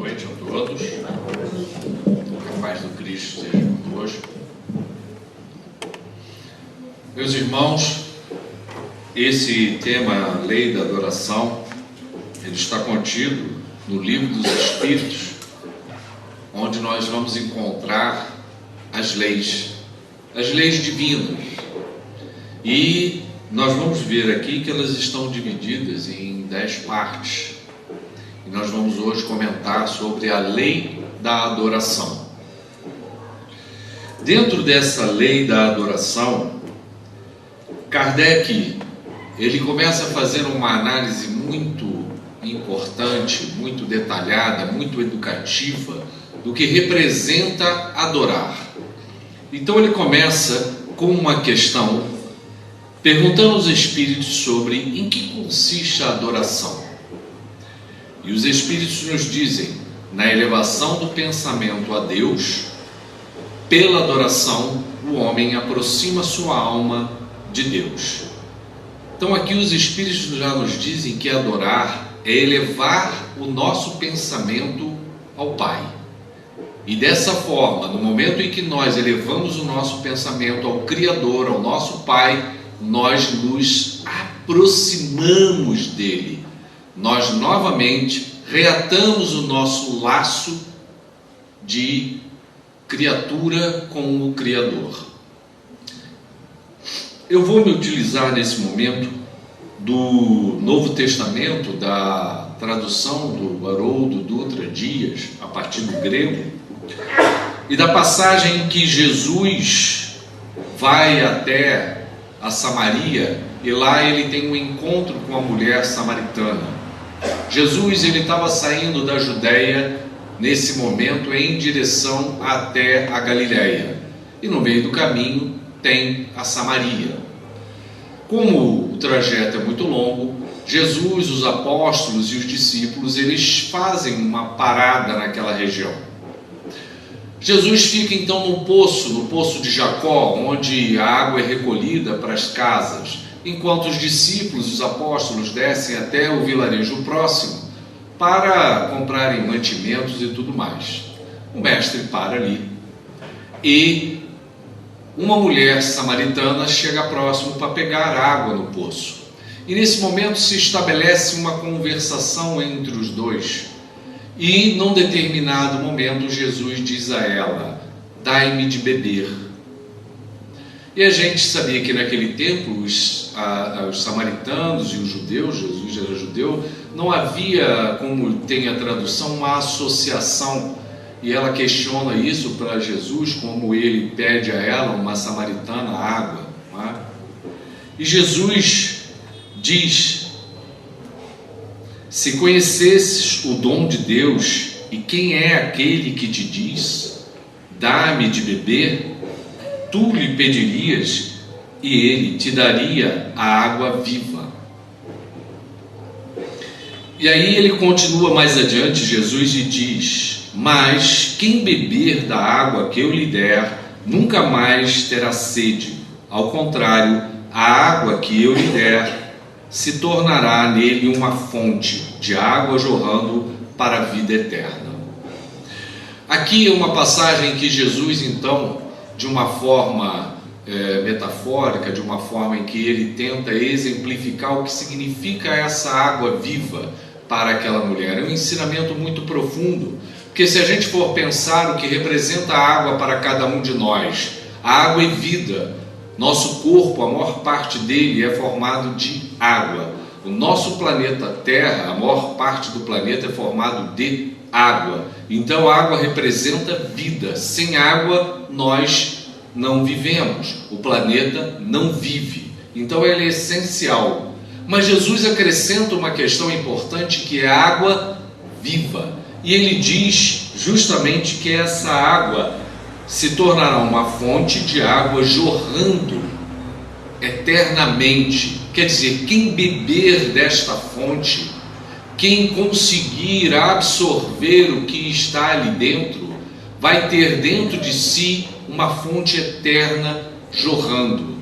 noite a todos. Que a paz do Cristo esteja conosco. Meus irmãos, esse tema, Lei da Adoração, ele está contido no Livro dos Espíritos, onde nós vamos encontrar as leis divinas. E nós vamos ver aqui que elas estão divididas em 10 partes. E nós vamos hoje comentar sobre a lei da adoração. Dentro dessa lei da adoração, Kardec, ele começa a fazer uma análise muito importante, muito detalhada, muito educativa do que representa adorar. Então ele começa com uma questão, perguntando aos espíritos sobre em que consiste a adoração. E os espíritos nos dizem: na elevação do pensamento a Deus, pela adoração, o homem aproxima sua alma de Deus. Então aqui os espíritos já nos dizem que adorar é elevar o nosso pensamento ao Pai. E dessa forma, no momento em que nós elevamos o nosso pensamento ao Criador, ao nosso Pai, nós nos aproximamos dele. Nós novamente reatamos o nosso laço de criatura com o Criador. Eu vou me utilizar nesse momento do Novo Testamento, da tradução do Haroldo Dutra Dias, a partir do grego, e da passagem em que Jesus vai até a Samaria e lá ele tem um encontro com a mulher samaritana. Jesus, ele estava saindo da Judéia nesse momento em direção até a Galiléia, e no meio do caminho tem a Samaria. Como o trajeto é muito longo, Jesus, os apóstolos e os discípulos, eles fazem uma parada naquela região. Jesus fica então no poço de Jacó, onde a água é recolhida para as casas, enquanto os discípulos, os apóstolos, descem até o vilarejo próximo para comprarem mantimentos e tudo mais. O mestre para ali e uma mulher samaritana chega próximo para pegar água no poço. E nesse momento se estabelece uma conversação entre os dois. E num determinado momento Jesus diz a ela: dai-me de beber. E a gente sabia que naquele tempo os samaritanos e os judeus, Jesus era judeu, não havia, como tem a tradução, uma associação. E ela questiona isso para Jesus, como ele pede a ela, uma samaritana, água. Não é? E Jesus diz: se conhecesses o dom de Deus, e quem é aquele que te diz, dá-me de beber, tu lhe pedirias, e ele te daria a água viva. E aí ele continua mais adiante, Jesus, e diz: mas quem beber da água que eu lhe der, nunca mais terá sede. Ao contrário, a água que eu lhe der se tornará nele uma fonte de água jorrando para a vida eterna. Aqui é uma passagem que Jesus, então, de uma forma metafórica, de uma forma em que ele tenta exemplificar o que significa essa água viva para aquela mulher. É um ensinamento muito profundo, porque se a gente for pensar o que representa a água para cada um de nós, a água é vida. Nosso corpo, a maior parte dele é formado de água. O nosso planeta Terra, a maior parte do planeta é formado de água. Então a água representa vida. Sem água nós não vivemos. O planeta não vive. Então ela é essencial. Mas Jesus acrescenta uma questão importante, que é a água viva. E ele diz justamente que essa água se tornará uma fonte de água jorrando eternamente. Quer dizer, quem beber desta fonte, quem conseguir absorver o que está ali dentro, vai ter dentro de si uma fonte eterna jorrando.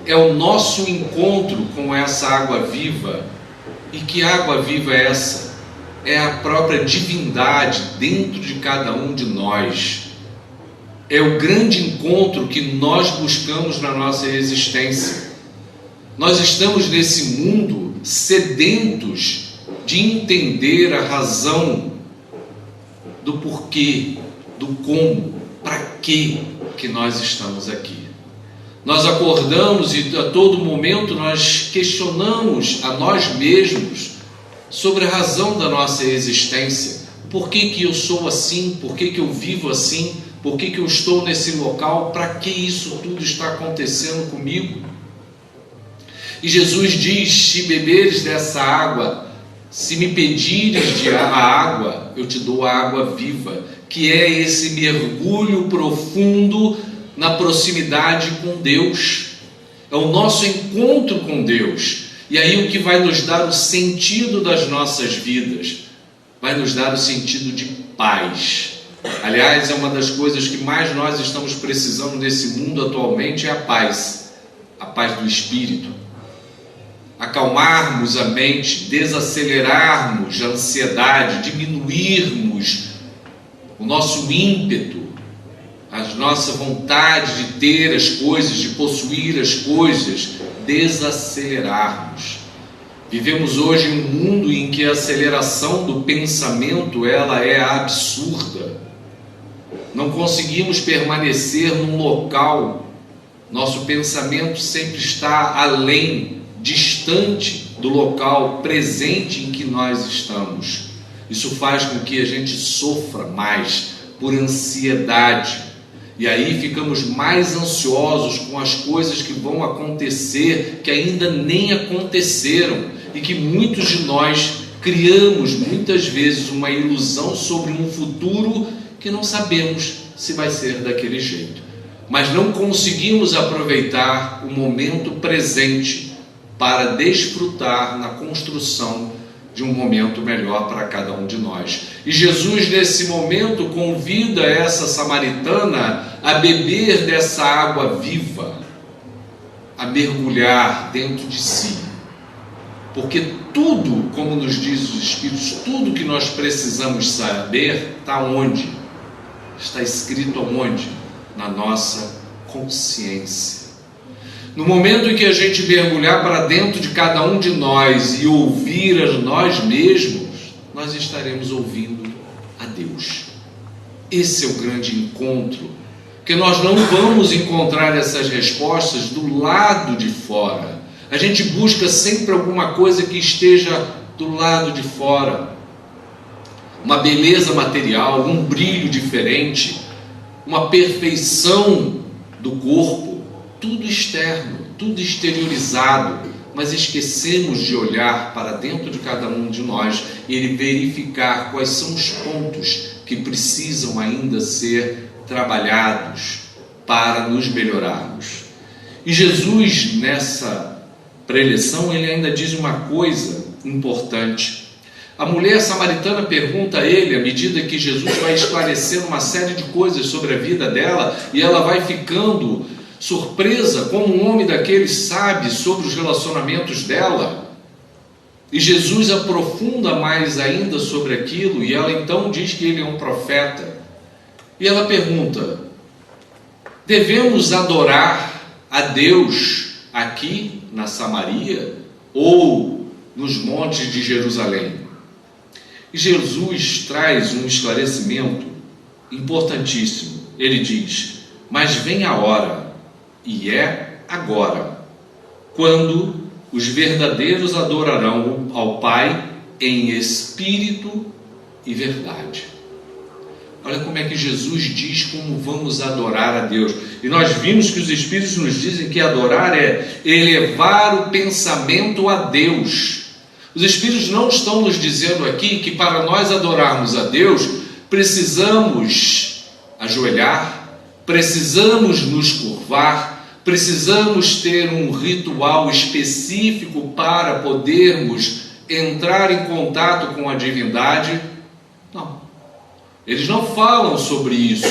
É o nosso encontro com essa água viva. E que água viva é essa? é a própria divindade dentro de cada um de nós. É o grande encontro que nós buscamos na nossa existência. Nós estamos nesse mundo sedentos de entender a razão do porquê, do como, para que nós estamos aqui. Nós acordamos e a todo momento nós questionamos a nós mesmos sobre a razão da nossa existência. Por que eu sou assim? Por que eu vivo assim? Por que eu estou nesse local? Para que isso tudo está acontecendo comigo? E Jesus diz: se beberes dessa água, se me pedires a água, eu te dou a água viva, que é esse mergulho profundo na proximidade com Deus. É o nosso encontro com Deus. E aí o que vai nos dar o sentido das nossas vidas? Vai nos dar o sentido de paz. Aliás, é uma das coisas que mais nós estamos precisando nesse mundo atualmente, é a paz do Espírito. Acalmarmos a mente, desacelerarmos a ansiedade, diminuirmos o nosso ímpeto, a nossa vontade de ter as coisas, de possuir as coisas, desacelerarmos. Vivemos hoje em um mundo em que a aceleração do pensamento ela é absurda. Não conseguimos permanecer num local. Nosso pensamento sempre está além, distante do local presente em que nós estamos. Isso faz com que a gente sofra mais por ansiedade. E aí ficamos mais ansiosos com as coisas que vão acontecer, que ainda nem aconteceram, e que muitos de nós criamos muitas vezes uma ilusão sobre um futuro que não sabemos se vai ser daquele jeito. Mas não conseguimos aproveitar o momento presente para desfrutar na construção de um momento melhor para cada um de nós. E Jesus, nesse momento, convida essa samaritana a beber dessa água viva, a mergulhar dentro de si. Porque tudo, como nos diz os Espíritos, tudo que nós precisamos saber está onde? Está escrito aonde? Na nossa consciência. No momento em que a gente mergulhar para dentro de cada um de nós e ouvir a nós mesmos, nós estaremos ouvindo a Deus. Esse é o grande encontro, porque nós não vamos encontrar essas respostas do lado de fora. A gente busca sempre alguma coisa que esteja do lado de fora. Uma beleza material, um brilho diferente, uma perfeição do corpo, tudo externo, tudo exteriorizado, mas esquecemos de olhar para dentro de cada um de nós e verificar quais são os pontos que precisam ainda ser trabalhados para nos melhorarmos. E Jesus, nessa preleção, ele ainda diz uma coisa importante. A mulher samaritana pergunta a ele, à medida que Jesus vai esclarecendo uma série de coisas sobre a vida dela, e ela vai ficando surpresa como um homem daqueles sabe sobre os relacionamentos dela. E Jesus aprofunda mais ainda sobre aquilo, e ela então diz que ele é um profeta. E ela pergunta: devemos adorar a Deus aqui na Samaria ou nos montes de Jerusalém? E Jesus traz um esclarecimento importantíssimo. Ele diz: mas vem a hora, e é agora, quando os verdadeiros adorarão ao Pai em espírito e verdade. Olha como é que Jesus diz como vamos adorar a Deus. E nós vimos que os Espíritos nos dizem que adorar é elevar o pensamento a Deus. Os Espíritos não estão nos dizendo aqui que para nós adorarmos a Deus, precisamos ajoelhar, precisamos nos curvar, precisamos ter um ritual específico para podermos entrar em contato com a divindade. Não. Eles não falam sobre isso,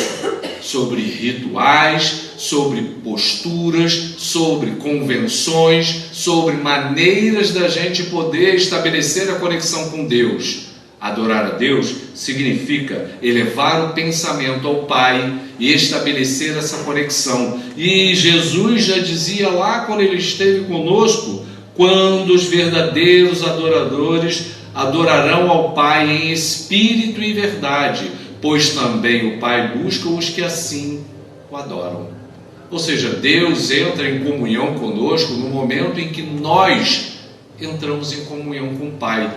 sobre rituais, sobre posturas, sobre convenções, sobre maneiras da gente poder estabelecer a conexão com Deus. Adorar a Deus significa elevar o pensamento ao Pai e estabelecer essa conexão. E Jesus já dizia lá quando ele esteve conosco, quando os verdadeiros adoradores adorarão ao Pai em espírito e verdade, pois também o Pai busca os que assim o adoram. Ou seja, Deus entra em comunhão conosco no momento em que nós entramos em comunhão com o Pai,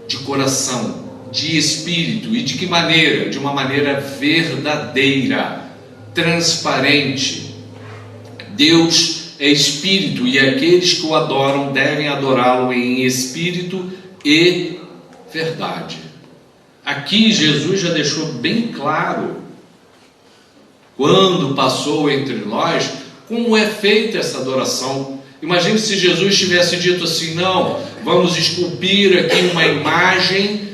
de coração, de espírito. E de que maneira? De uma maneira verdadeira, transparente. Deus é espírito e aqueles que o adoram devem adorá-lo em espírito e verdade. Aqui Jesus já deixou bem claro, quando passou entre nós, como é feita essa adoração. Imagine se Jesus tivesse dito assim: não, vamos esculpir aqui uma imagem,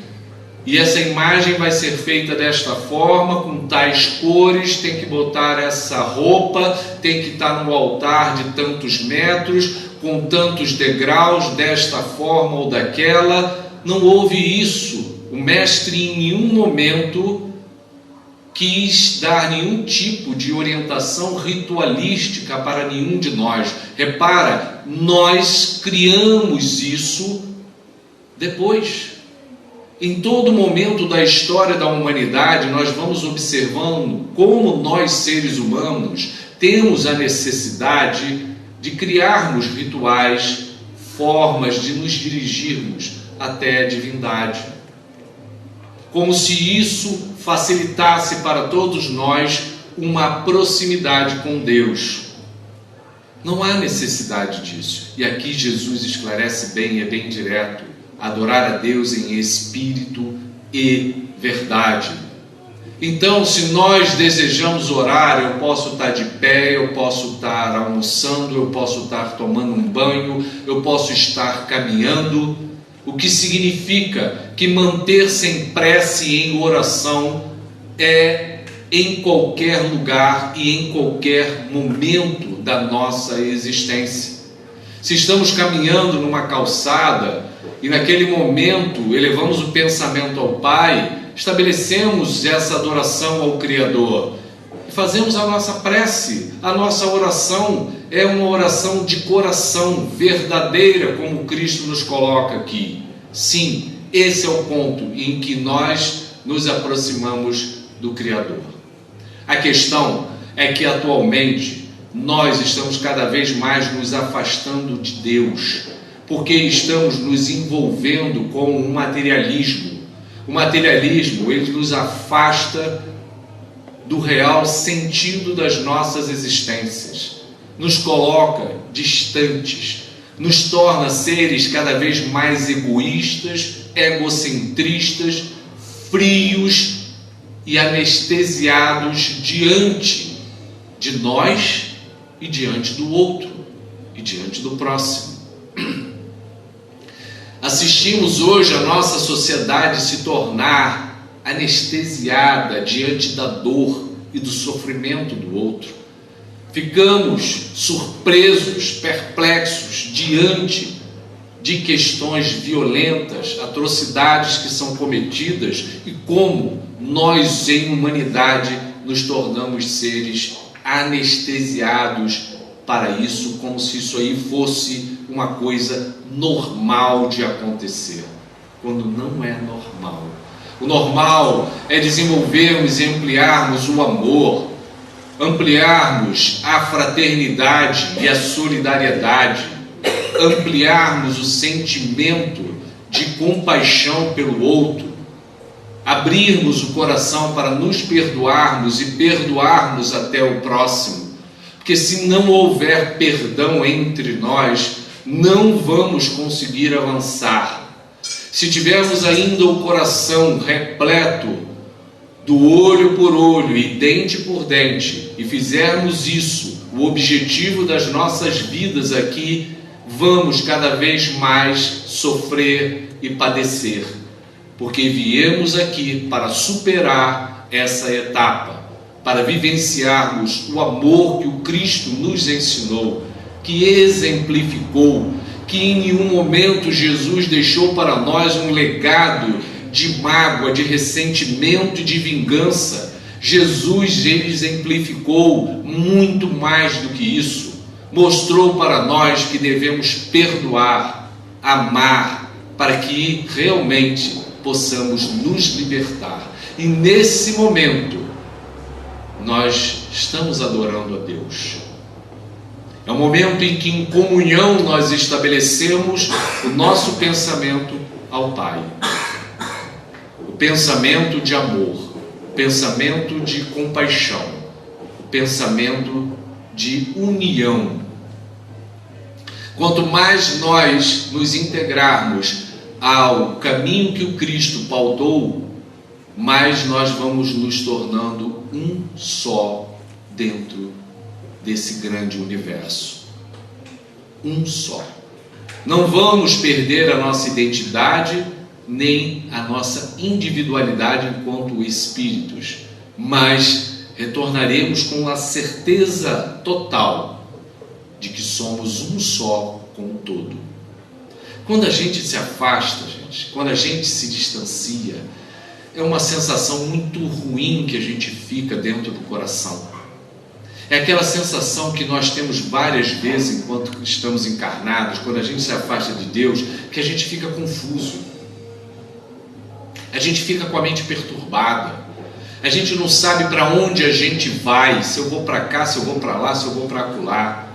e essa imagem vai ser feita desta forma, com tais cores, tem que botar essa roupa, tem que estar no altar de tantos metros, com tantos degraus, desta forma ou daquela. Não houve isso. O mestre em nenhum momento quis dar nenhum tipo de orientação ritualística para nenhum de nós. Repara, nós criamos isso depois. Em todo momento da história da humanidade, nós vamos observando como nós, seres humanos, temos a necessidade de criarmos rituais, formas de nos dirigirmos até a divindade. Como se isso facilitasse para todos nós uma proximidade com Deus. Não há necessidade disso. E aqui Jesus esclarece bem, é bem direto: adorar a Deus em espírito e verdade. Então, se nós desejamos orar, eu posso estar de pé, eu posso estar almoçando, eu posso estar tomando um banho, eu posso estar caminhando. O que significa que manter-se em prece e em oração é em qualquer lugar e em qualquer momento da nossa existência. Se estamos caminhando numa calçada e naquele momento elevamos o pensamento ao Pai, estabelecemos essa adoração ao Criador e fazemos a nossa prece. A nossa oração é uma oração de coração, verdadeira, como Cristo nos coloca aqui. Sim, esse é o ponto em que nós nos aproximamos do Criador. A questão é que atualmente nós estamos cada vez mais nos afastando de Deus, porque estamos nos envolvendo com um materialismo. O materialismo, ele nos afasta do real sentido das nossas existências, nos coloca distantes, nos torna seres cada vez mais egoístas, egocentristas, frios e anestesiados diante de nós e diante do outro e diante do próximo. Assistimos hoje a nossa sociedade se tornar anestesiada diante da dor e do sofrimento do outro. Ficamos surpresos, perplexos diante de questões violentas, atrocidades que são cometidas, e como nós, em humanidade, nos tornamos seres anestesiados para isso, como se isso aí fosse uma coisa normal de acontecer, quando não é normal. O normal é desenvolvermos e ampliarmos o amor, ampliarmos a fraternidade e a solidariedade, ampliarmos o sentimento de compaixão pelo outro, abrirmos o coração para nos perdoarmos e perdoarmos até o próximo, porque se não houver perdão entre nós, não vamos conseguir avançar. Se tivermos ainda o coração repleto do olho por olho e dente por dente, e fizermos isso o objetivo das nossas vidas aqui, vamos cada vez mais sofrer e padecer, porque viemos aqui para superar essa etapa, para vivenciarmos o amor que o Cristo nos ensinou, que exemplificou, que em nenhum momento Jesus deixou para nós um legado de mágoa, de ressentimento e de vingança. Jesus, ele exemplificou muito mais do que isso. Mostrou para nós que devemos perdoar, amar, para que realmente possamos nos libertar. E nesse momento, nós estamos adorando a Deus. É o momento em que em comunhão nós estabelecemos o nosso pensamento ao Pai. O pensamento de amor, o pensamento de compaixão, o pensamento de união. Quanto mais nós nos integrarmos ao caminho que o Cristo pautou, mais nós vamos nos tornando um só dentro desse grande universo. Um só. Não vamos perder a nossa identidade, nem a nossa individualidade enquanto espíritos, mas retornaremos com a certeza total de que somos um só com o todo. Quando a gente se afasta, gente, quando a gente se distancia, é uma sensação muito ruim que a gente fica dentro do coração. É aquela sensação que nós temos várias vezes enquanto estamos encarnados, quando a gente se afasta de Deus, que a gente fica confuso. A gente fica com a mente perturbada. A gente não sabe para onde a gente vai, se eu vou para cá, se eu vou para lá, se eu vou para acolá.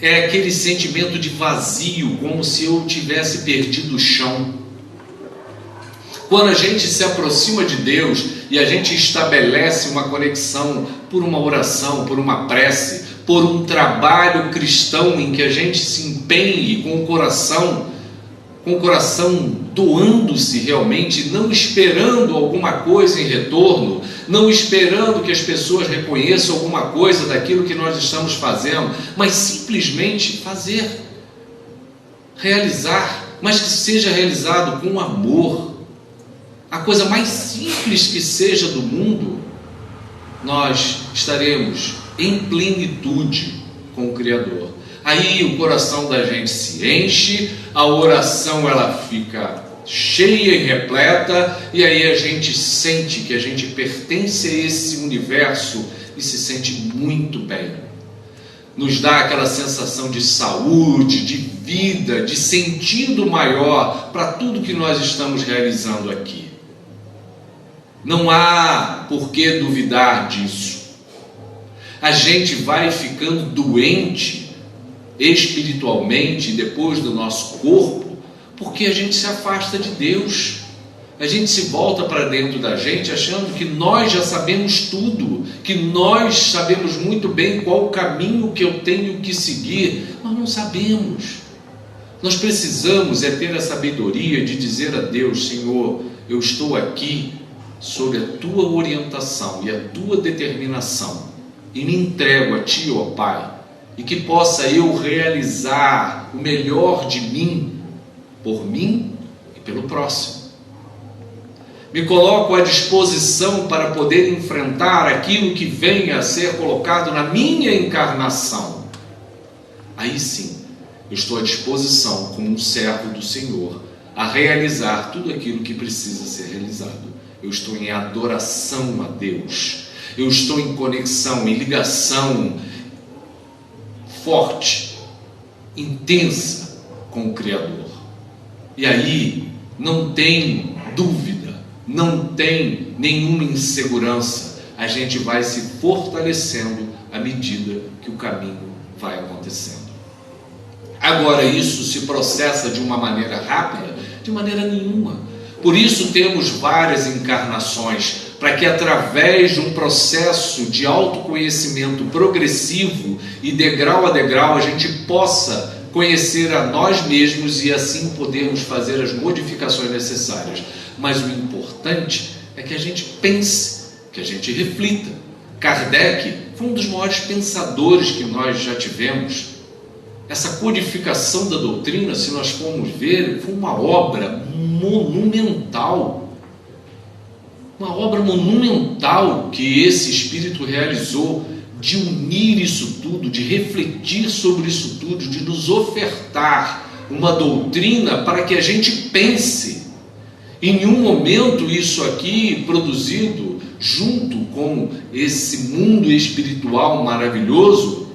É aquele sentimento de vazio, como se eu tivesse perdido o chão. Quando a gente se aproxima de Deus e a gente estabelece uma conexão por uma oração, por uma prece, por um trabalho cristão em que a gente se empenhe com o coração doando-se realmente, não esperando alguma coisa em retorno, não esperando que as pessoas reconheçam alguma coisa daquilo que nós estamos fazendo, mas simplesmente fazer, realizar, mas que seja realizado com amor. A coisa mais simples que seja do mundo, nós estaremos em plenitude com o Criador. Aí o coração da gente se enche, a oração ela fica cheia e repleta, e aí a gente sente que a gente pertence a esse universo e se sente muito bem. Nos dá aquela sensação de saúde, de vida, de sentido maior para tudo que nós estamos realizando aqui. Não há por que duvidar disso. A gente vai ficando doente espiritualmente depois do nosso corpo, porque a gente se afasta de Deus. A gente se volta para dentro da gente achando que nós já sabemos tudo, que nós sabemos muito bem qual o caminho que eu tenho que seguir. Nós não sabemos. Nós precisamos ter a sabedoria de dizer a Deus: Senhor, eu estou aqui sob a tua orientação e a tua determinação, e me entrego a ti, ó Pai, e que possa eu realizar o melhor de mim, por mim e pelo próximo. Me coloco à disposição para poder enfrentar aquilo que venha a ser colocado na minha encarnação. Aí sim, eu estou à disposição, como um servo do Senhor, a realizar tudo aquilo que precisa ser realizado. Eu estou em adoração a Deus. Eu estou em conexão, em ligação forte, intensa com o Criador. E aí não tem dúvida, não tem nenhuma insegurança. A gente vai se fortalecendo à medida que o caminho vai acontecendo. Agora, isso se processa de uma maneira rápida? De maneira nenhuma. Por isso temos várias encarnações, para que através de um processo de autoconhecimento progressivo e degrau a degrau a gente possa conhecer a nós mesmos e assim podermos fazer as modificações necessárias. Mas o importante é que a gente pense, que a gente reflita. Kardec foi um dos maiores pensadores que nós já tivemos. Essa codificação da doutrina, se nós formos ver, foi uma obra monumental. Uma obra monumental que esse espírito realizou, de unir isso tudo, de refletir sobre isso tudo, de nos ofertar uma doutrina para que a gente pense Em nenhum momento isso aqui produzido junto com esse mundo espiritual maravilhoso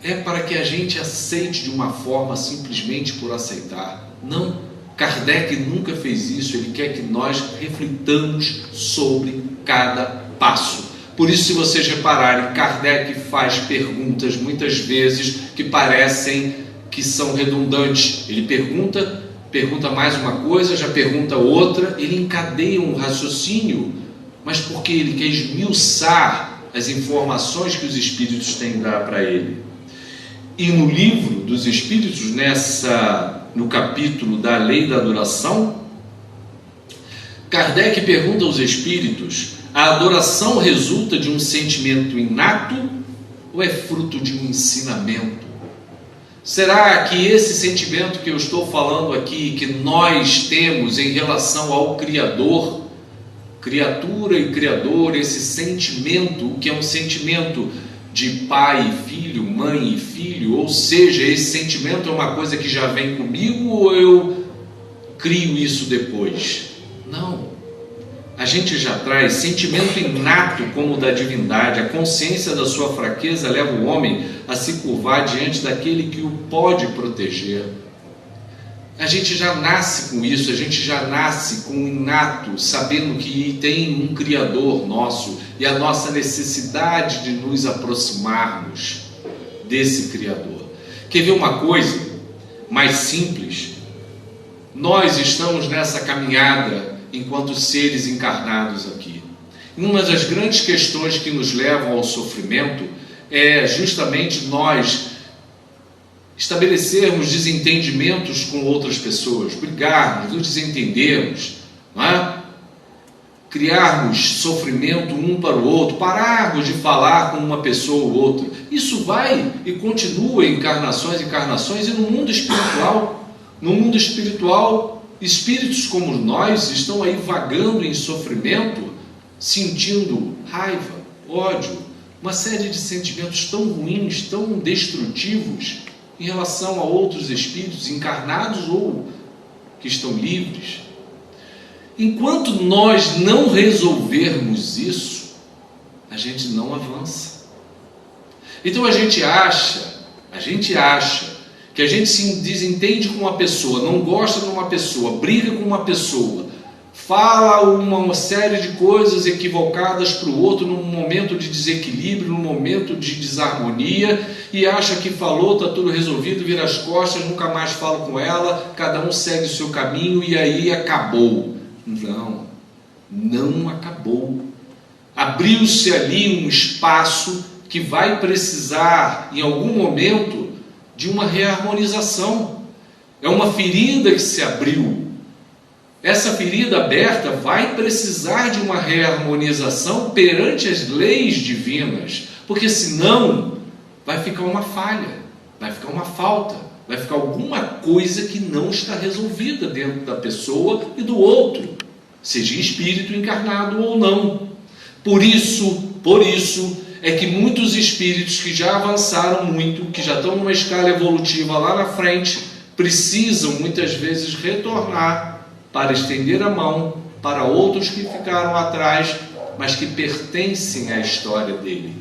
é para que a gente aceite de uma forma simplesmente por aceitar. Não, Kardec nunca fez isso. Ele quer que nós reflitamos sobre cada passo. Por isso, se vocês repararem, Kardec faz perguntas muitas vezes que parecem que são redundantes. Ele pergunta mais uma coisa, já pergunta outra, ele encadeia um raciocínio, mas porque ele quer esmiuçar as informações que os espíritos têm a dar para ele. E no livro dos espíritos, no capítulo da lei da adoração, Kardec pergunta aos espíritos: a adoração resulta de um sentimento inato ou é fruto de um ensinamento? Será que esse sentimento que eu estou falando aqui, que nós temos em relação ao Criador, criatura e Criador, esse sentimento, o que é um sentimento de pai e filho, mãe e filho, ou seja, esse sentimento é uma coisa que já vem comigo ou eu crio isso depois? Não. A gente já traz sentimento inato como o da divindade. A consciência da sua fraqueza leva o homem a se curvar diante daquele que o pode proteger. A gente já nasce com isso, a gente já nasce com o inato, sabendo que tem um Criador nosso e a nossa necessidade de nos aproximarmos desse Criador. Quer ver uma coisa mais simples? Nós estamos nessa caminhada enquanto seres encarnados aqui. Uma das grandes questões que nos levam ao sofrimento é justamente nós estabelecermos desentendimentos com outras pessoas, brigarmos, nos desentendermos, não é? Criarmos sofrimento um para o outro, pararmos de falar com uma pessoa ou outra. Isso vai e continua em encarnações e encarnações. E no mundo espiritual, espíritos como nós estão aí vagando em sofrimento, sentindo raiva, ódio, uma série de sentimentos tão ruins, tão destrutivos em relação a outros espíritos encarnados ou que estão livres. Enquanto nós não resolvermos isso, a gente não avança. Então a gente acha que a gente se desentende com uma pessoa, não gosta de uma pessoa, briga com uma pessoa, fala uma série de coisas equivocadas para o outro num momento de desequilíbrio, num momento de desarmonia, e acha que falou, está tudo resolvido, vira as costas, nunca mais fala com ela, cada um segue o seu caminho e aí acabou. Não acabou. Abriu-se ali um espaço que vai precisar, em algum momento, de uma reharmonização. É uma ferida que se abriu. Essa ferida aberta vai precisar de uma reharmonização perante as leis divinas, porque senão vai ficar uma falha, vai ficar uma falta, vai ficar alguma coisa que não está resolvida dentro da pessoa e do outro, seja espírito encarnado ou não. Por isso é que muitos espíritos que já avançaram muito, que já estão numa escala evolutiva lá na frente, precisam muitas vezes retornar para estender a mão para outros que ficaram atrás, mas que pertencem à história dele.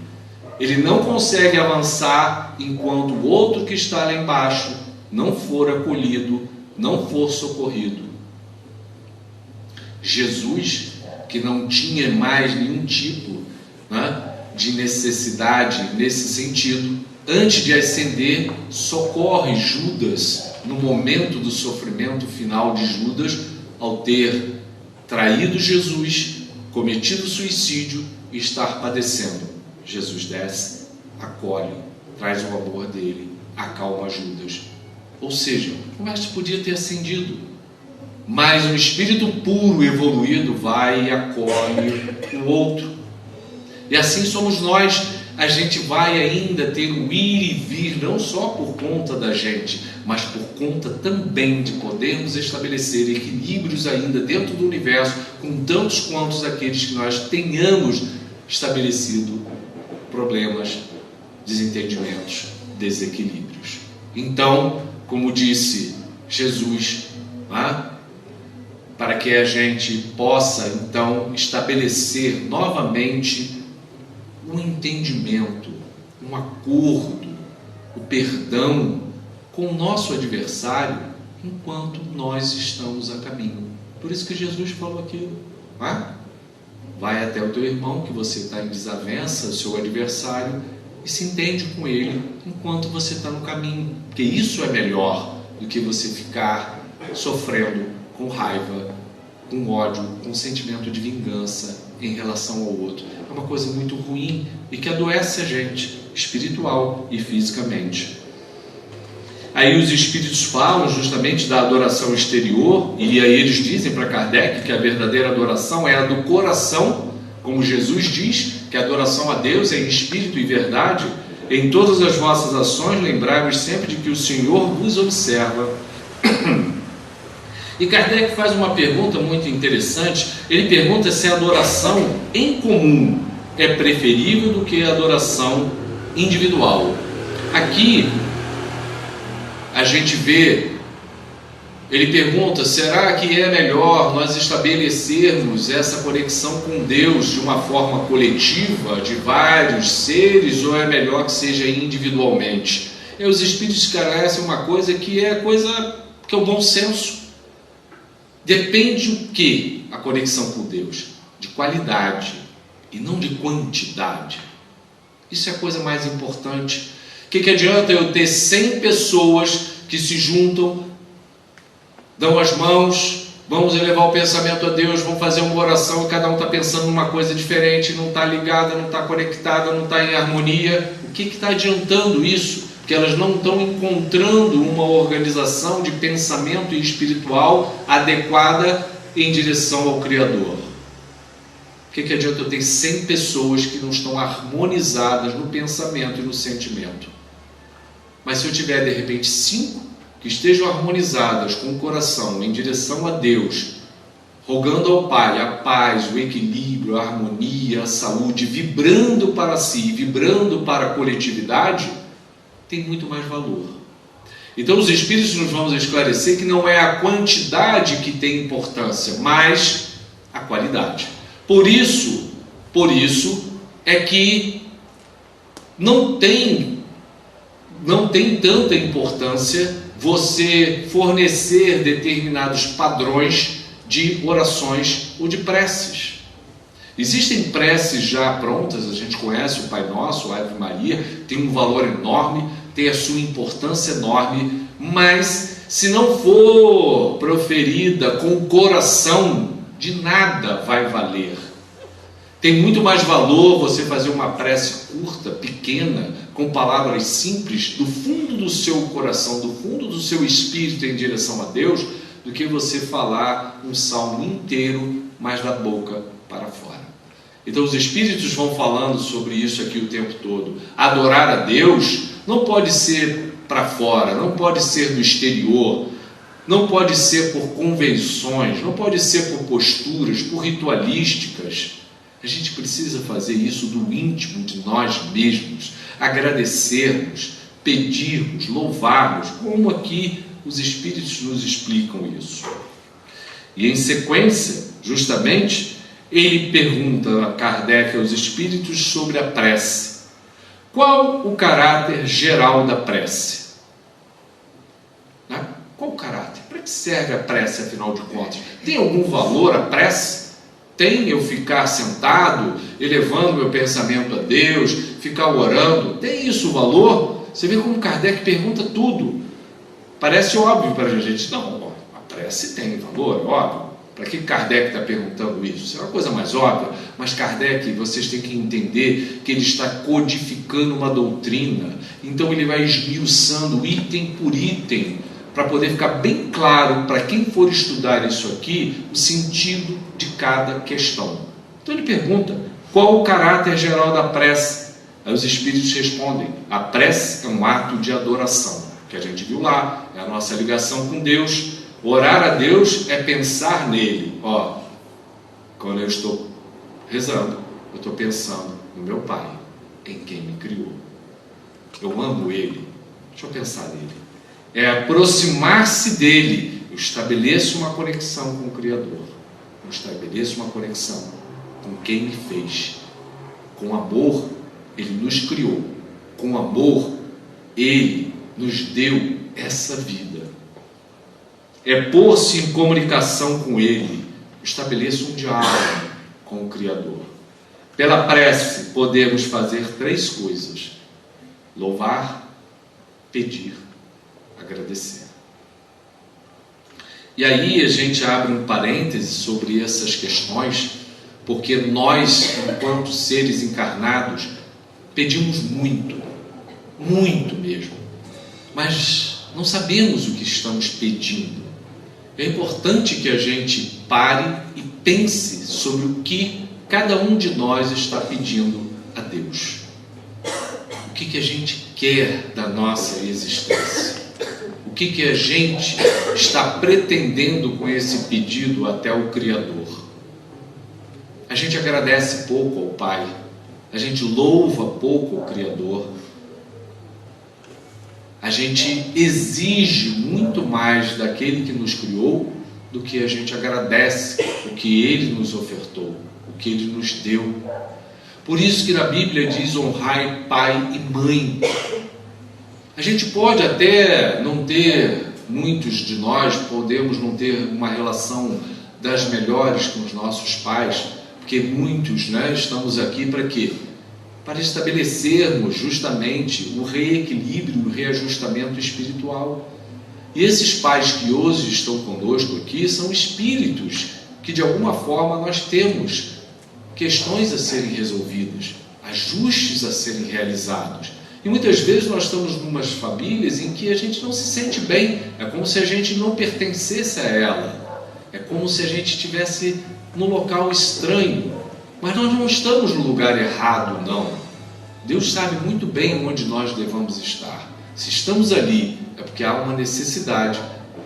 Ele não consegue avançar enquanto o outro que está lá embaixo não for acolhido, não for socorrido. Jesus, que não tinha mais nenhum tipo de necessidade nesse sentido, antes de ascender, socorre Judas no momento do sofrimento final de Judas, ao ter traído Jesus, cometido suicídio e estar padecendo. Jesus desce, acolhe, traz o amor dele, acalma Judas. Ou seja, o mestre podia ter ascendido, mas um espírito puro, evoluído, vai e acolhe o outro. E assim somos nós. A gente vai ainda ter o ir e vir, não só por conta da gente, mas por conta também de podermos estabelecer equilíbrios ainda dentro do universo, com tantos quantos aqueles que nós tenhamos estabelecido problemas, desentendimentos, desequilíbrios. Então, como disse Jesus, para que a gente possa então estabelecer novamente um entendimento, um acordo, o perdão com o nosso adversário enquanto nós estamos a caminho. Por isso que Jesus falou aquilo, não é? Vai até o teu irmão que você está em desavença, o seu adversário, e se entende com ele enquanto você está no caminho, porque isso é melhor do que você ficar sofrendo com raiva, com ódio, com sentimento de vingança em relação ao outro. É uma coisa muito ruim e que adoece a gente, espiritual e fisicamente. Aí os espíritos falam justamente da adoração exterior, e aí eles dizem para Kardec que a verdadeira adoração é a do coração, como Jesus diz, que a adoração a Deus é em espírito e verdade. Em todas as vossas ações lembrai-vos sempre de que o Senhor vos observa. E Kardec faz uma pergunta muito interessante. Ele pergunta se a adoração em comum é preferível do que a adoração individual. Aqui a gente vê, ele pergunta, será que é melhor nós estabelecermos essa conexão com Deus de uma forma coletiva, de vários seres, ou é melhor que seja individualmente? E os espíritos esclarecem uma coisa que é o bom senso. Depende o que a conexão com Deus? De qualidade e não de quantidade. Isso é a coisa mais importante. O que adianta eu ter 100 pessoas que se juntam, dão as mãos, vamos elevar o pensamento a Deus, vamos fazer uma oração e cada um está pensando numa coisa diferente, não está ligada, não está conectada, não está em harmonia? O que está adiantando isso? Porque elas não estão encontrando uma organização de pensamento e espiritual adequada em direção ao Criador. O que adianta eu ter 100 pessoas que não estão harmonizadas no pensamento e no sentimento? Mas se eu tiver de repente 5 que estejam harmonizadas com o coração em direção a Deus, rogando ao Pai a paz, o equilíbrio, a harmonia, a saúde, vibrando para si, vibrando para a coletividade, tem muito mais valor. Então os Espíritos nos vão esclarecer que não é a quantidade que tem importância, mas a qualidade. Por isso é que não tem tanta importância você fornecer determinados padrões de orações ou de preces. Existem preces já prontas, a gente conhece o Pai Nosso, a Ave Maria, tem um valor enorme, tem a sua importância enorme, mas se não for proferida com o coração, de nada vai valer. Tem muito mais valor você fazer uma prece curta, pequena, com palavras simples, do fundo do seu coração, do fundo do seu espírito em direção a Deus, do que você falar um salmo inteiro, mas da boca para fora. Então os Espíritos vão falando sobre isso aqui o tempo todo. Adorar a Deus não pode ser para fora, não pode ser no exterior, não pode ser por convenções, não pode ser por posturas, por ritualísticas. A gente precisa fazer isso do íntimo de nós mesmos, agradecermos, pedirmos, louvarmos, como aqui os Espíritos nos explicam isso. E em sequência, justamente, ele pergunta a Kardec aos Espíritos sobre a prece. Qual o caráter geral da prece? Né? Qual o caráter? Para que serve a prece, afinal de contas? Tem algum valor a prece? Tem eu ficar sentado, elevando meu pensamento a Deus, ficar orando? Tem isso valor? Você vê como Kardec pergunta tudo. Parece óbvio para a gente. Não, a prece tem valor, é óbvio. Para que Kardec está perguntando isso? Isso é uma coisa mais óbvia. Mas Kardec, vocês têm que entender que ele está codificando uma doutrina. Então ele vai esmiuçando item por item, para poder ficar bem claro para quem for estudar isso aqui, o sentido de cada questão. Então ele pergunta, qual o caráter geral da prece? Aí os Espíritos respondem, a prece é um ato de adoração, que a gente viu lá, é a nossa ligação com Deus. Orar a Deus é pensar nele. Quando eu estou rezando, eu estou pensando no meu Pai, em quem me criou. Eu amo Ele, deixa eu pensar nele. É aproximar-se dele. Eu estabeleço uma conexão com o Criador. Eu estabeleço uma conexão com quem me fez. Com amor, Ele nos criou. Com amor, Ele nos deu essa vida. É pôr-se em comunicação com Ele. Eu estabeleço um diálogo com o Criador. Pela prece, podemos fazer 3 coisas: louvar, pedir, agradecer. E aí a gente abre um parêntese sobre essas questões, porque nós, enquanto seres encarnados, pedimos muito, muito mesmo, mas não sabemos o que estamos pedindo. É importante que a gente pare e pense sobre o que cada um de nós está pedindo a Deus. O que a gente quer da nossa existência? O que a gente está pretendendo com esse pedido até o Criador? A gente agradece pouco ao Pai, a gente louva pouco ao Criador, a gente exige muito mais daquele que nos criou do que a gente agradece o que Ele nos ofertou, o que Ele nos deu. Por isso que na Bíblia diz: honrai pai e mãe. A gente pode até não ter, muitos de nós podemos não ter uma relação das melhores com os nossos pais, porque muitos, estamos aqui para quê? Para estabelecermos justamente o reequilíbrio, o reajustamento espiritual. E esses pais que hoje estão conosco aqui são espíritos que de alguma forma nós temos questões a serem resolvidas, ajustes a serem realizados. E muitas vezes nós estamos em umas famílias em que a gente não se sente bem, é como se a gente não pertencesse a ela, é como se a gente estivesse num local estranho, mas nós não estamos no lugar errado, não. Deus sabe muito bem onde nós devemos estar. Se estamos ali, é porque há uma necessidade,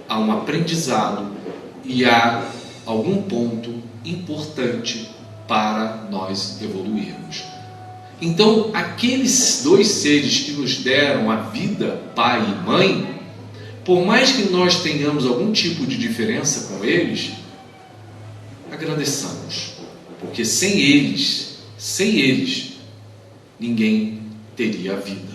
há um aprendizado e há algum ponto importante para nós evoluirmos. Então, aqueles 2 seres que nos deram a vida, pai e mãe, por mais que nós tenhamos algum tipo de diferença com eles, agradeçamos, porque sem eles, ninguém teria a vida.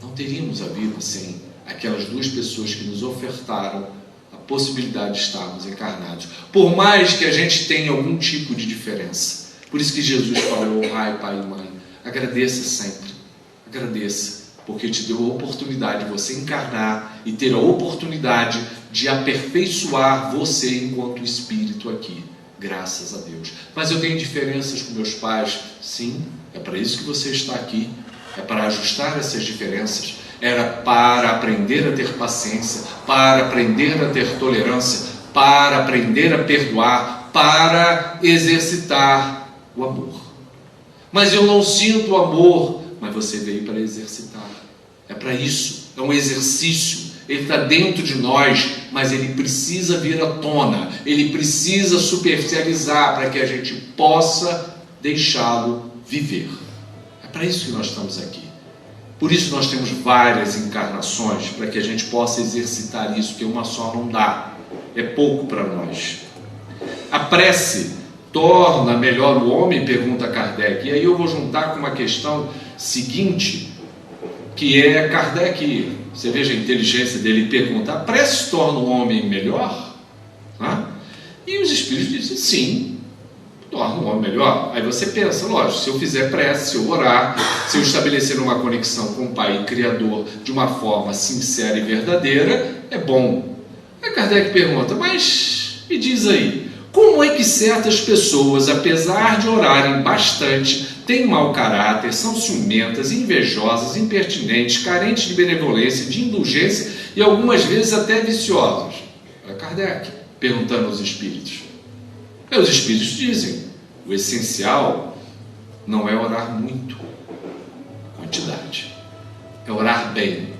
Não teríamos a vida sem aquelas 2 pessoas que nos ofertaram a possibilidade de estarmos encarnados, por mais que a gente tenha algum tipo de diferença. Por isso que Jesus falou: honrai pai e mãe. Agradeça sempre, agradeça, porque te deu a oportunidade de você encarnar e ter a oportunidade de aperfeiçoar você enquanto espírito aqui. Graças a Deus. Mas eu tenho diferenças com meus pais? Sim, é para isso que você está aqui, é para ajustar essas diferenças, era para aprender a ter paciência, para aprender a ter tolerância, para aprender a perdoar, para exercitar o amor. Mas eu não sinto amor. Mas você veio para exercitar. É para isso, é um exercício. Ele está dentro de nós, mas ele precisa vir à tona, ele precisa superficializar para que a gente possa deixá-lo viver. É para isso que nós estamos aqui. Por isso nós temos várias encarnações, para que a gente possa exercitar isso, porque uma só não dá, é pouco para nós. A prece torna melhor o homem? Pergunta Kardec. E aí eu vou juntar com uma questão seguinte, que é Kardec, você veja a inteligência dele, pergunta: a prece torna o homem melhor? E os espíritos dizem: sim, torna o homem melhor. Aí você pensa, lógico, se eu fizer prece, se eu orar, se eu estabelecer uma conexão com o Pai Criador de uma forma sincera e verdadeira, é bom. Aí Kardec pergunta: mas me diz aí, como é que certas pessoas, apesar de orarem bastante, têm mau caráter, são ciumentas, invejosas, impertinentes, carentes de benevolência, de indulgência e algumas vezes até viciosas? Era Kardec perguntando aos espíritos. E os espíritos dizem: o essencial não é orar muito, a quantidade, é orar bem.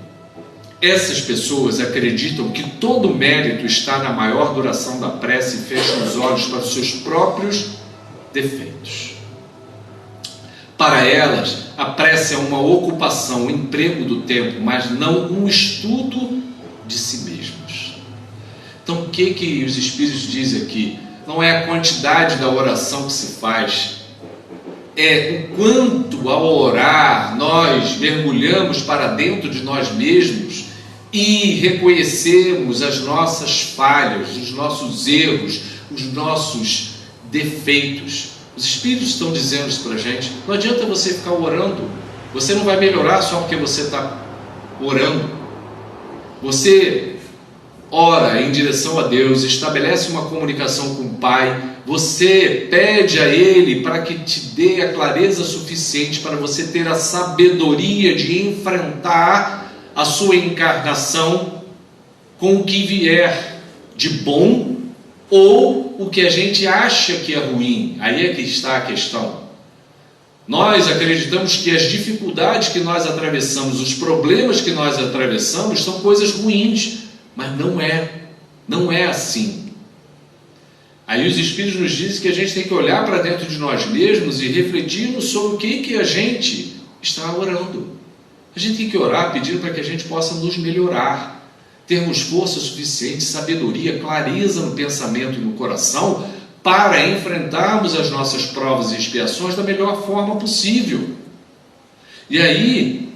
Essas pessoas acreditam que todo o mérito está na maior duração da prece e fecham os olhos para os seus próprios defeitos. Para elas, a prece é uma ocupação, um emprego do tempo, mas não um estudo de si mesmos. que os Espíritos dizem aqui? Não é a quantidade da oração que se faz, é o quanto ao orar nós mergulhamos para dentro de nós mesmos e reconhecemos as nossas falhas, os nossos erros, os nossos defeitos. Os Espíritos estão dizendo isso para a gente. Não adianta você ficar orando, você não vai melhorar só porque você está orando. Você ora em direção a Deus, estabelece uma comunicação com o Pai, você pede a Ele para que te dê a clareza suficiente para você ter a sabedoria de enfrentar a sua encarnação com o que vier de bom ou o que a gente acha que é ruim. Aí é que está a questão. Nós acreditamos que as dificuldades que nós atravessamos, os problemas que nós atravessamos são coisas ruins, mas não é assim. Aí os Espíritos nos dizem que a gente tem que olhar para dentro de nós mesmos e refletir sobre o que a gente está orando. A gente tem que orar pedindo para que a gente possa nos melhorar, termos força suficiente, sabedoria, clareza no pensamento e no coração para enfrentarmos as nossas provas e expiações da melhor forma possível. E aí,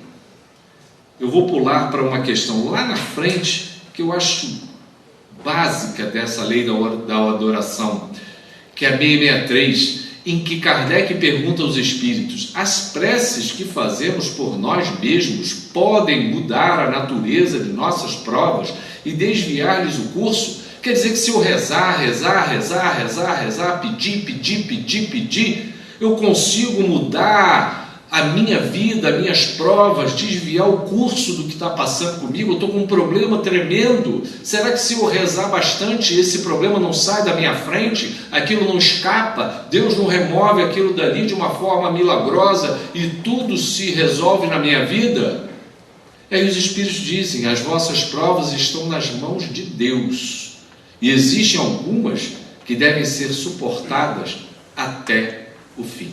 eu vou pular para uma questão lá na frente, que eu acho básica dessa lei da adoração, que é a 663, em que Kardec pergunta aos Espíritos: as preces que fazemos por nós mesmos podem mudar a natureza de nossas provas e desviar-lhes o curso? Quer dizer que se eu rezar, pedir, eu consigo mudar a minha vida, as minhas provas, desviar o curso do que está passando comigo? Eu estou com um problema tremendo. Será que se eu rezar bastante, esse problema não sai da minha frente? Aquilo não escapa? Deus não remove aquilo dali de uma forma milagrosa e tudo se resolve na minha vida? E aí os Espíritos dizem: as vossas provas estão nas mãos de Deus. E existem algumas que devem ser suportadas até o fim.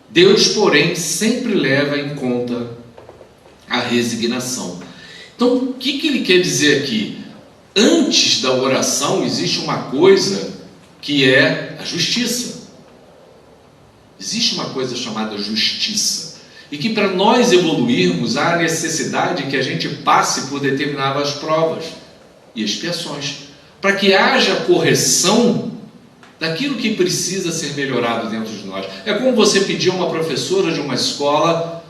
Deus, porém, sempre leva em conta a resignação. Então, o que ele quer dizer aqui? Antes da oração existe uma coisa que é a justiça. Existe uma coisa chamada justiça. E que para nós evoluirmos há a necessidade que a gente passe por determinadas provas e expiações, para que haja correção daquilo que precisa ser melhorado dentro de nós. É como você pedir a uma professora de uma escola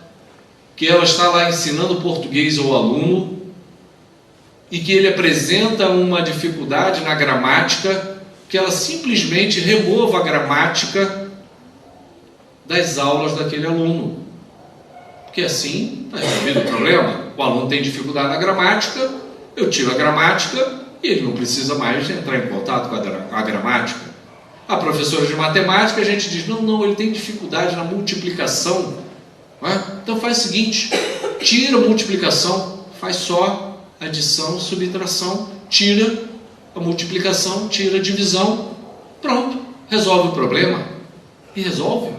que ela está lá ensinando português ao aluno e que ele apresenta uma dificuldade na gramática, que ela simplesmente remova a gramática das aulas daquele aluno. Porque assim está resolvido o problema. O aluno tem dificuldade na gramática, eu tiro a gramática e ele não precisa mais entrar em contato com a gramática. A professora de matemática, a gente diz: não, ele tem dificuldade na multiplicação. Então faz o seguinte: tira a multiplicação, faz só adição, subtração, tira a multiplicação, tira a divisão, pronto, resolve o problema. E resolve.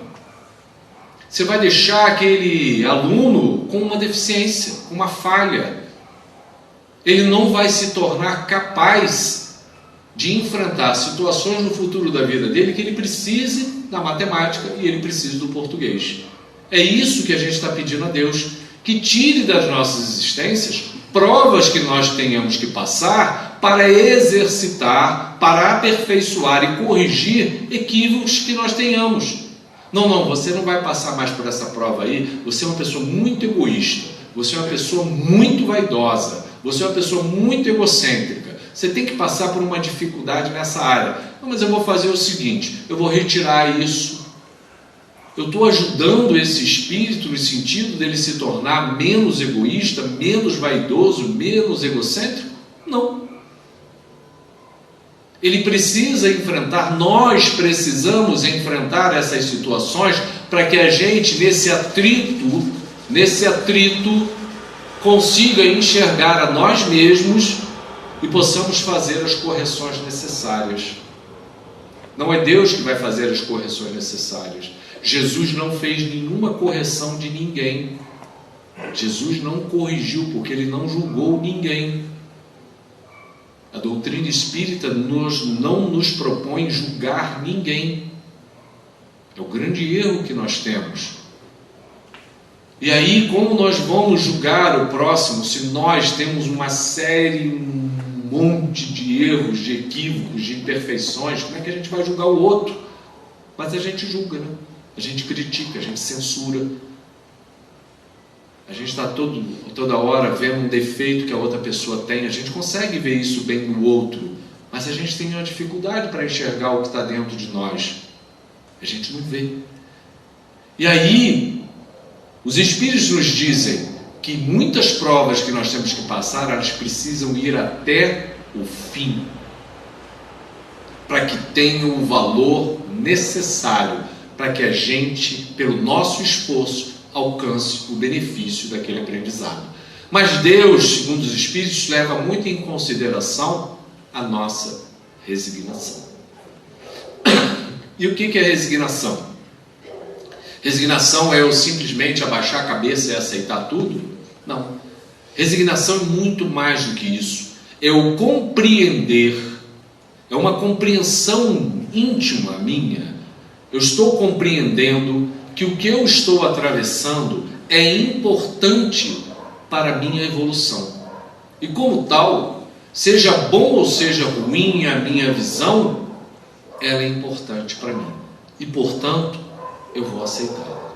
Você vai deixar aquele aluno com uma deficiência, com uma falha. Ele não vai se tornar capaz de enfrentar situações no futuro da vida dele que ele precise da matemática e ele precise do português. É isso que a gente está pedindo a Deus, que tire das nossas existências provas que nós tenhamos que passar para exercitar, para aperfeiçoar e corrigir equívocos que nós tenhamos. Não, você não vai passar mais por essa prova aí, você é uma pessoa muito egoísta, você é uma pessoa muito vaidosa, você é uma pessoa muito egocêntrica, você tem que passar por uma dificuldade nessa área. Não, mas eu vou fazer o seguinte, eu vou retirar isso. Eu estou ajudando esse espírito no sentido dele se tornar menos egoísta, menos vaidoso, menos egocêntrico? Não. Ele precisa enfrentar, nós precisamos enfrentar essas situações para que a gente, nesse atrito, consiga enxergar a nós mesmos e possamos fazer as correções necessárias. Não é Deus que vai fazer as correções necessárias. Jesus não fez nenhuma correção de ninguém. Jesus não corrigiu, porque ele não julgou ninguém. A doutrina espírita não nos propõe julgar ninguém. É o grande erro que nós temos. E aí, como nós vamos julgar o próximo se nós temos uma série, um monte de erros, de equívocos, de imperfeições? Como é que a gente vai julgar o outro? Mas a gente julga, né? A gente critica, a gente censura. A gente está toda hora vendo um defeito que a outra pessoa tem. A gente consegue ver isso bem no outro, mas a gente tem uma dificuldade para enxergar o que está dentro de nós. A gente não vê. E aí, os Espíritos nos dizem que muitas provas que nós temos que passar, elas precisam ir até o fim, para que tenham o valor necessário, para que a gente, pelo nosso esforço, alcance o benefício daquele aprendizado. Mas Deus, segundo os Espíritos, leva muito em consideração a nossa resignação. E o que é resignação? Resignação é eu simplesmente abaixar a cabeça e aceitar tudo? Não. Resignação é muito mais do que isso. É o compreender, é uma compreensão íntima minha. Eu estou compreendendo que o que eu estou atravessando é importante para a minha evolução. E como tal, seja bom ou seja ruim a minha visão, ela é importante para mim. E, portanto, eu vou aceitá-la.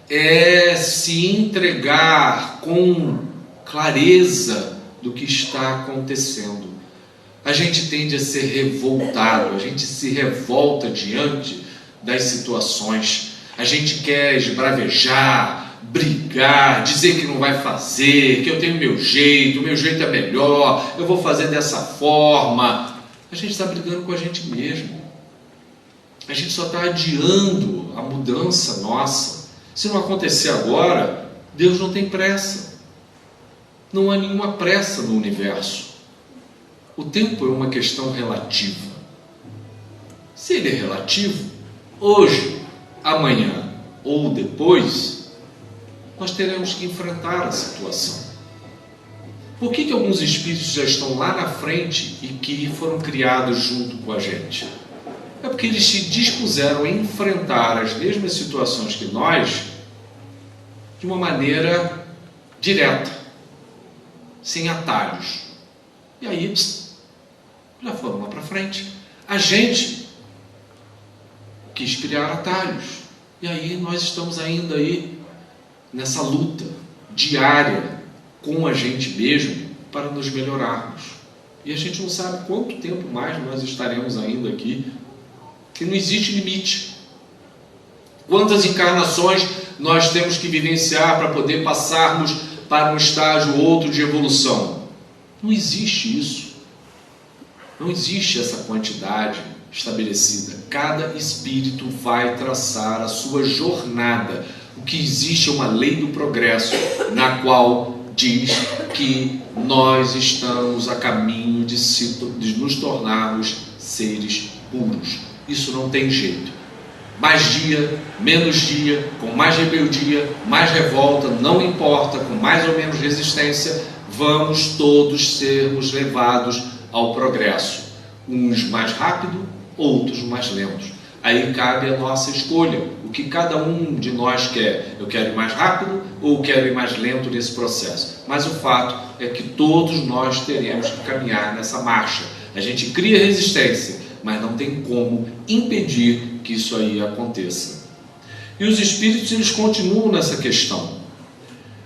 É se entregar com clareza do que está acontecendo. A gente tende a ser revoltado, a gente se revolta diante das situações. A gente quer esbravejar, brigar, dizer que não vai fazer, que eu tenho meu jeito, o meu jeito é melhor, eu vou fazer dessa forma. A gente está brigando com a gente mesmo. A gente só está adiando a mudança nossa. Se não acontecer agora, Deus não tem pressa. Não há nenhuma pressa no universo. O tempo é uma questão relativa. Se ele é relativo, hoje, amanhã ou depois, nós teremos que enfrentar a situação. Por que alguns espíritos já estão lá na frente e que foram criados junto com a gente? É porque eles se dispuseram a enfrentar as mesmas situações que nós de uma maneira direta, sem atalhos. E aí, já foram lá para frente. A gente quis criar atalhos. E aí nós estamos ainda aí nessa luta diária com a gente mesmo para nos melhorarmos. E a gente não sabe quanto tempo mais nós estaremos ainda aqui, que não existe limite. Quantas encarnações nós temos que vivenciar para poder passarmos para um estágio outro de evolução? Não existe isso. Não existe essa quantidade estabelecida. Cada espírito vai traçar a sua jornada. O que existe é uma lei do progresso, na qual diz que nós estamos a caminho de nos tornarmos seres puros. Isso não tem jeito. Mais dia, menos dia, com mais rebeldia, mais revolta, não importa, com mais ou menos resistência, vamos todos sermos levados ao progresso. Uns mais rápido, outros mais lentos. Aí cabe a nossa escolha. O que cada um de nós quer. Eu quero ir mais rápido ou quero ir mais lento nesse processo? Mas o fato é que todos nós teremos que caminhar nessa marcha. A gente cria resistência, mas não tem como impedir que isso aí aconteça. E os espíritos, eles continuam nessa questão.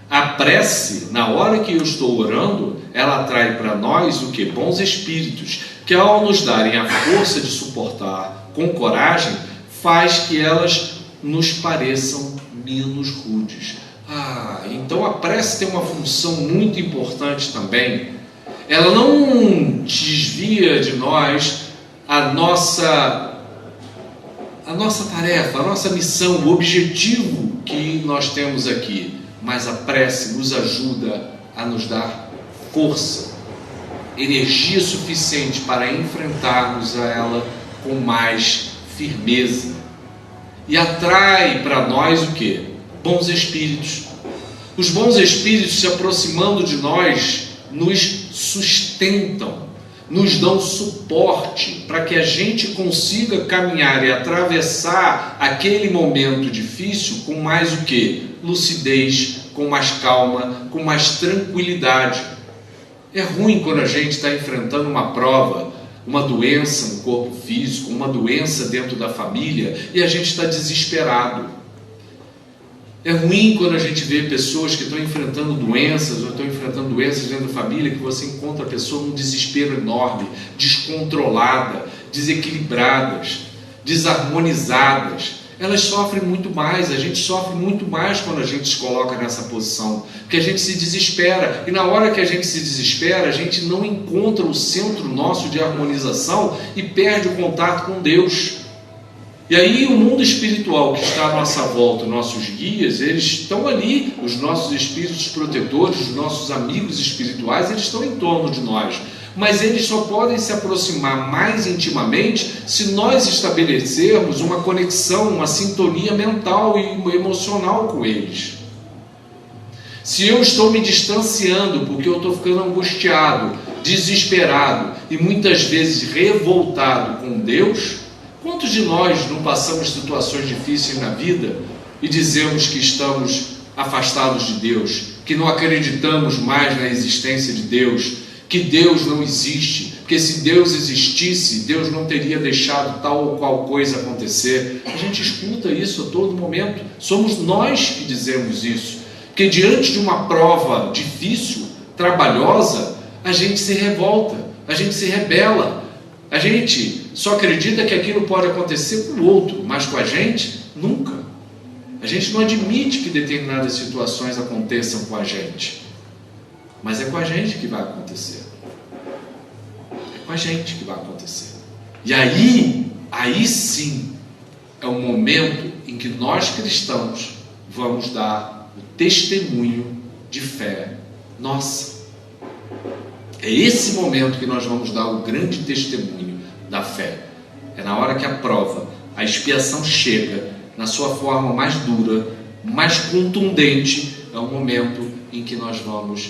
A prece, na hora que eu estou orando, ela atrai para nós o que? Bons espíritos, que ao nos darem a força de suportar com coragem, faz que elas nos pareçam menos rudes. Então a prece tem uma função muito importante também. Ela não desvia de nós a nossa tarefa, a nossa missão, o objetivo que nós temos aqui, mas a prece nos ajuda a nos dar força, energia suficiente para enfrentarmos a ela com mais firmeza, e atrai para nós o quê? Bons espíritos. Os bons espíritos, se aproximando de nós, nos sustentam, nos dão suporte para que a gente consiga caminhar e atravessar aquele momento difícil com mais o quê? Lucidez, com mais calma, com mais tranquilidade. É ruim quando a gente está enfrentando uma prova, uma doença no corpo físico, uma doença dentro da família e a gente está desesperado. É ruim quando a gente vê pessoas que estão enfrentando doenças ou estão enfrentando doenças dentro da família, que você encontra a pessoa num desespero enorme, descontrolada, desequilibradas, desarmonizadas. Elas sofrem muito mais, a gente sofre muito mais quando a gente se coloca nessa posição, porque a gente se desespera, e na hora que a gente se desespera, a gente não encontra o centro nosso de harmonização e perde o contato com Deus. E aí o mundo espiritual que está à nossa volta, nossos guias, eles estão ali, os nossos espíritos protetores, os nossos amigos espirituais, eles estão em torno de nós. Mas eles só podem se aproximar mais intimamente se nós estabelecermos uma conexão, uma sintonia mental e emocional com eles. Se eu estou me distanciando porque eu estou ficando angustiado, desesperado e muitas vezes revoltado com Deus, quantos de nós não passamos situações difíceis na vida e dizemos que estamos afastados de Deus, que não acreditamos mais na existência de Deus, que Deus não existe, porque se Deus existisse, Deus não teria deixado tal ou qual coisa acontecer? A gente escuta isso a todo momento, somos nós que dizemos isso, porque diante de uma prova difícil, trabalhosa, a gente se revolta, a gente se rebela, a gente só acredita que aquilo pode acontecer com o outro, mas com a gente, nunca. A gente não admite que determinadas situações aconteçam com a gente, mas é com a gente que vai acontecer. É com a gente que vai acontecer. E aí sim, é o momento em que nós cristãos vamos dar o testemunho de fé nossa. É esse momento que nós vamos dar o grande testemunho da fé. É na hora que a prova, a expiação chega na sua forma mais dura, mais contundente, é o momento em que nós vamos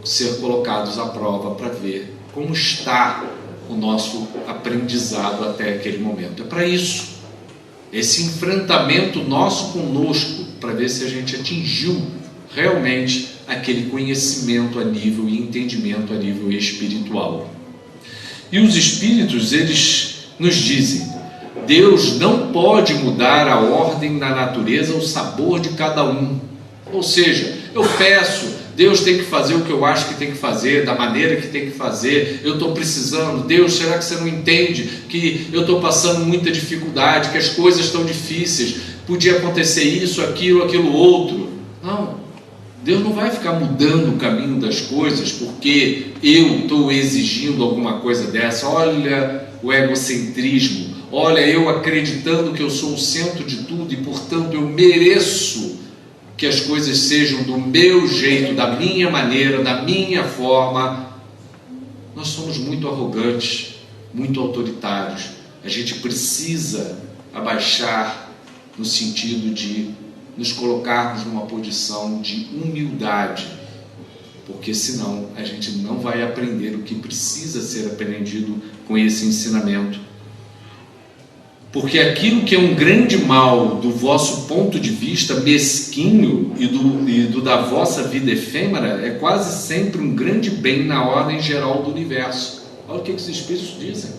ser colocados à prova para ver como está o nosso aprendizado até aquele momento. É para isso, esse enfrentamento nosso conosco, para ver se a gente atingiu realmente aquele conhecimento a nível e entendimento a nível espiritual. E os espíritos, eles nos dizem: Deus não pode mudar a ordem da natureza, o sabor de cada um. Ou seja, eu peço, Deus tem que fazer o que eu acho que tem que fazer, da maneira que tem que fazer, eu estou precisando, Deus, será que você não entende que eu estou passando muita dificuldade, que as coisas estão difíceis, podia acontecer isso, aquilo outro? Não. Deus não vai ficar mudando o caminho das coisas porque eu estou exigindo alguma coisa dessa. Olha o egocentrismo, olha eu acreditando que eu sou o centro de tudo e portanto eu mereço que as coisas sejam do meu jeito, da minha maneira, da minha forma. Nós somos muito arrogantes, muito autoritários. A gente precisa abaixar no sentido de nos colocarmos numa posição de humildade, porque senão a gente não vai aprender o que precisa ser aprendido com esse ensinamento. Porque aquilo que é um grande mal do vosso ponto de vista mesquinho e do da vossa vida efêmera é quase sempre um grande bem na ordem geral do universo. Olha o que os espíritos dizem.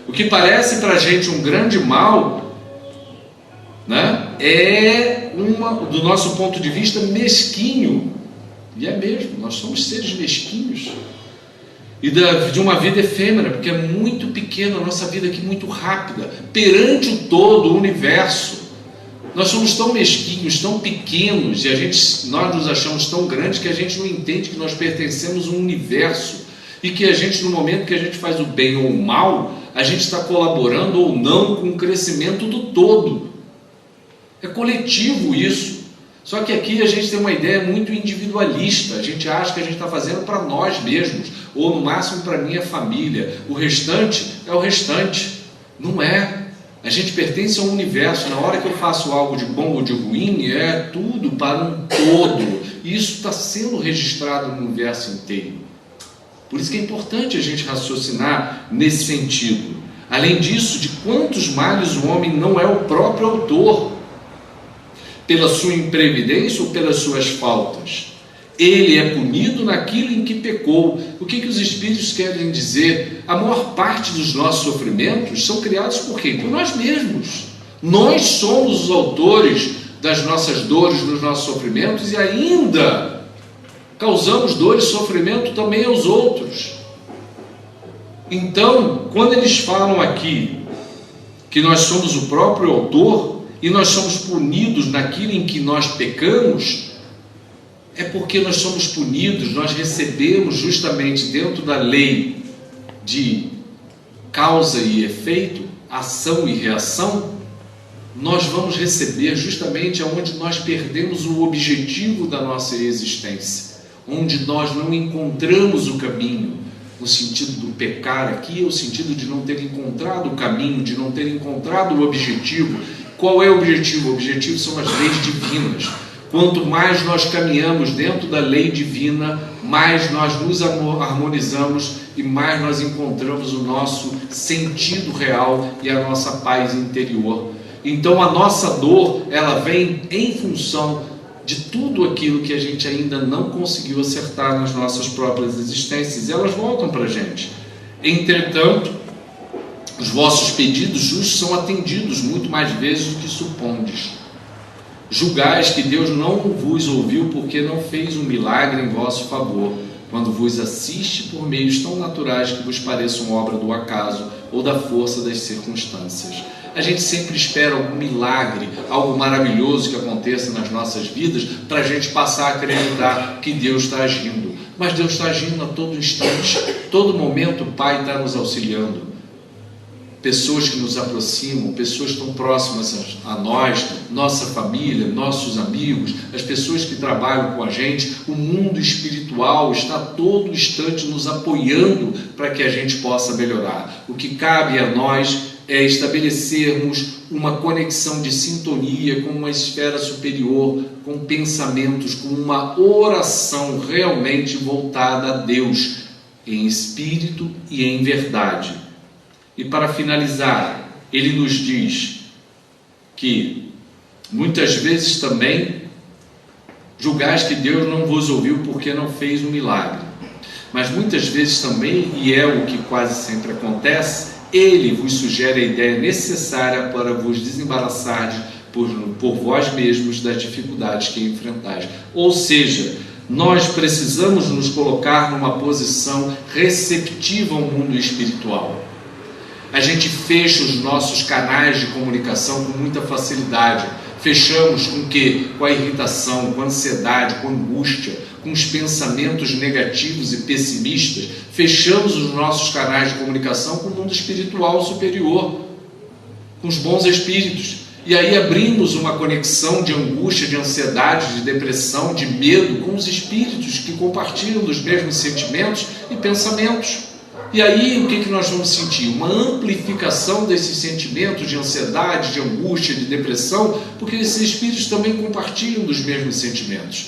O que parece para a gente um grande mal, né, é do nosso ponto de vista mesquinho, e é mesmo, nós somos seres mesquinhos, e de uma vida efêmera, porque é muito pequena a nossa vida aqui, muito rápida, perante o todo o universo. Nós somos tão mesquinhos, tão pequenos, e nós nos achamos tão grandes que a gente não entende que nós pertencemos a um universo, e que a gente, no momento que a gente faz o bem ou o mal, a gente está colaborando ou não com o crescimento do todo. É coletivo isso. Só que aqui a gente tem uma ideia muito individualista. A gente acha que a gente está fazendo para nós mesmos, ou no máximo para a minha família. O restante é o restante. Não é. A gente pertence a um universo. Na hora que eu faço algo de bom ou de ruim, é tudo para um todo. E isso está sendo registrado no universo inteiro. Por isso que é importante a gente raciocinar nesse sentido. Além disso, de quantos males o homem não é o próprio autor, pela sua imprevidência ou pelas suas faltas. Ele é punido naquilo em que pecou. O que os Espíritos querem dizer? A maior parte dos nossos sofrimentos são criados por quem? Por nós mesmos. Nós somos os autores das nossas dores, dos nossos sofrimentos, e ainda causamos dores e sofrimento também aos outros. Então, quando eles falam aqui que nós somos o próprio autor e nós somos punidos naquilo em que nós pecamos, é porque nós somos punidos, nós recebemos justamente dentro da lei de causa e efeito, ação e reação, nós vamos receber justamente onde nós perdemos o objetivo da nossa existência, onde nós não encontramos o caminho. No sentido do pecar aqui, é o sentido de não ter encontrado o caminho, de não ter encontrado o objetivo. Qual é o objetivo? O objetivo são as leis divinas. Quanto mais nós caminhamos dentro da lei divina, mais nós nos harmonizamos e mais nós encontramos o nosso sentido real e a nossa paz interior. Então a nossa dor, ela vem em função de tudo aquilo que a gente ainda não conseguiu acertar nas nossas próprias existências, e elas voltam para a gente. Entretanto, os vossos pedidos justos são atendidos muito mais vezes do que supondes. Julgais que Deus não vos ouviu porque não fez um milagre em vosso favor, quando vos assiste por meios tão naturais que vos pareçam obra do acaso ou da força das circunstâncias. A gente sempre espera algum milagre, algo maravilhoso que aconteça nas nossas vidas para a gente passar a acreditar que Deus está agindo. Mas Deus está agindo a todo instante, todo momento o Pai está nos auxiliando. Pessoas que nos aproximam, pessoas tão próximas a nós, nossa família, nossos amigos, as pessoas que trabalham com a gente, o mundo espiritual está a todo instante nos apoiando para que a gente possa melhorar. O que cabe a nós é estabelecermos uma conexão de sintonia com uma esfera superior, com pensamentos, com uma oração realmente voltada a Deus, em espírito e em verdade. E para finalizar, ele nos diz que muitas vezes também julgais que Deus não vos ouviu porque não fez um milagre. Mas muitas vezes também, e é o que quase sempre acontece, Ele vos sugere a ideia necessária para vos desembaraçardes por vós mesmos das dificuldades que enfrentais. Ou seja, nós precisamos nos colocar numa posição receptiva ao mundo espiritual. A gente fecha os nossos canais de comunicação com muita facilidade. Fechamos com o quê? Com a irritação, com a ansiedade, com a angústia, com os pensamentos negativos e pessimistas. Fechamos os nossos canais de comunicação com o mundo espiritual superior, com os bons espíritos. E aí abrimos uma conexão de angústia, de ansiedade, de depressão, de medo com os espíritos que compartilham dos mesmos sentimentos e pensamentos. E aí o que nós vamos sentir? Uma amplificação desses sentimentos de ansiedade, de angústia, de depressão, porque esses espíritos também compartilham dos mesmos sentimentos.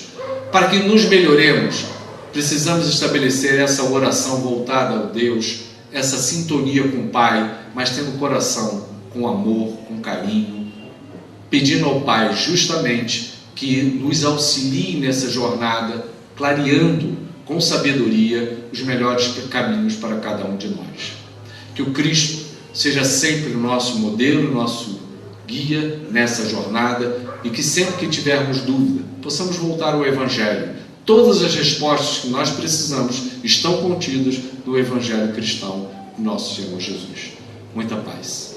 Para que nos melhoremos, precisamos estabelecer essa oração voltada ao Deus, essa sintonia com o Pai, mas tendo o coração com amor, com carinho, pedindo ao Pai justamente que nos auxilie nessa jornada, clareando com sabedoria os melhores caminhos para cada um de nós. Que o Cristo seja sempre o nosso modelo, o nosso guia nessa jornada, e que sempre que tivermos dúvida, possamos voltar ao Evangelho. Todas as respostas que nós precisamos estão contidas no Evangelho cristão do nosso Senhor Jesus. Muita paz.